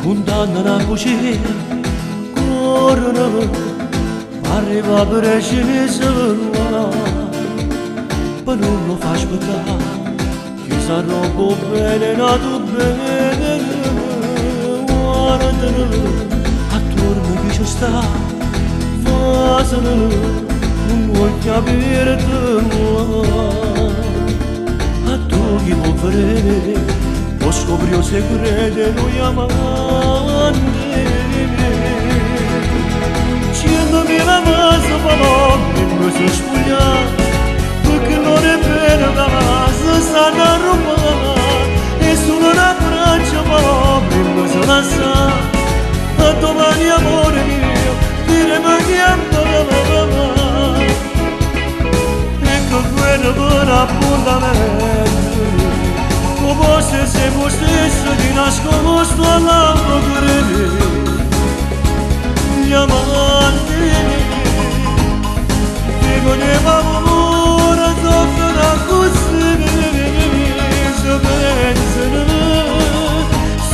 condanna la cucina, corrono, arriva per scesa, ma non lo fa aspettare, che sarò bene, nato bene, guardano, attorno che ci sta, fasano, non vuoi capire te, a tu chi può vedere, può scoprire se crede noi amanti. Ciendomila masa papà, mi si spugna, perché non è bene da masa, stanno a rubare, e sono una braccia papà, mi si lassa, a domani amore mio, diremo che amore, ecco quello per appuntamento, come se voi stesso ti nascosto all'altro crede. Gli amanti che volevamo ora soffrono così se pensano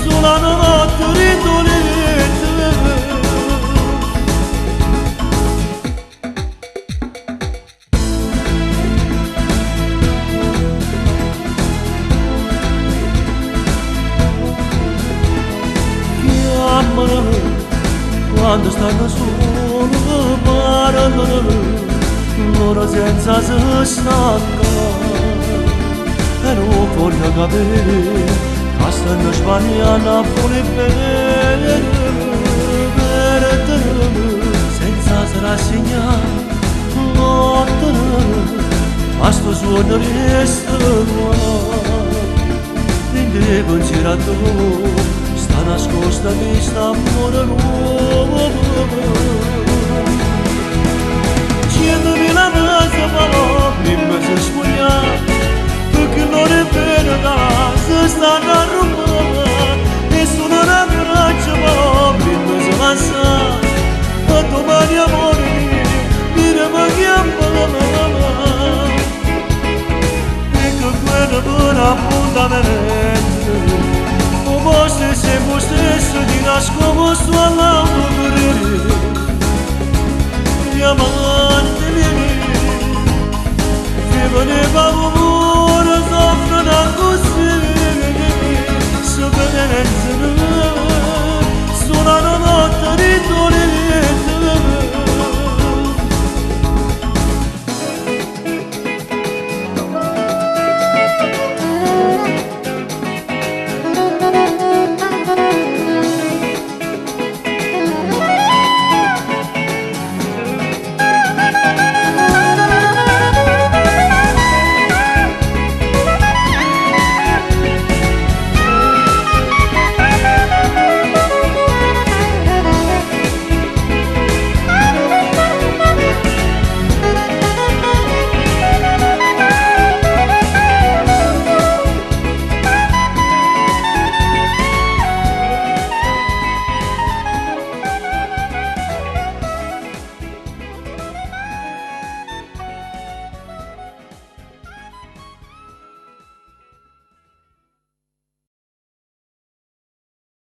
sulla notte ritolete chiamano quando stanno solo parlano loro senza se stancare e non voglio capire ma stanno sbagliando a pure bene per te senza se rassegnare lottano ma sto suono resta quindi considerato sta nascosta questa amore nuovo. Ciendomila masa papà, mi si spugna, perché non è bene da se stanno a rubare, e sono una braccia papà, mi si lassa, a domani amore mio, diremo che amore, ecco quello per appuntamento. Se voi stesso ti nascosto all'auto correre gli amanti miei che volevamo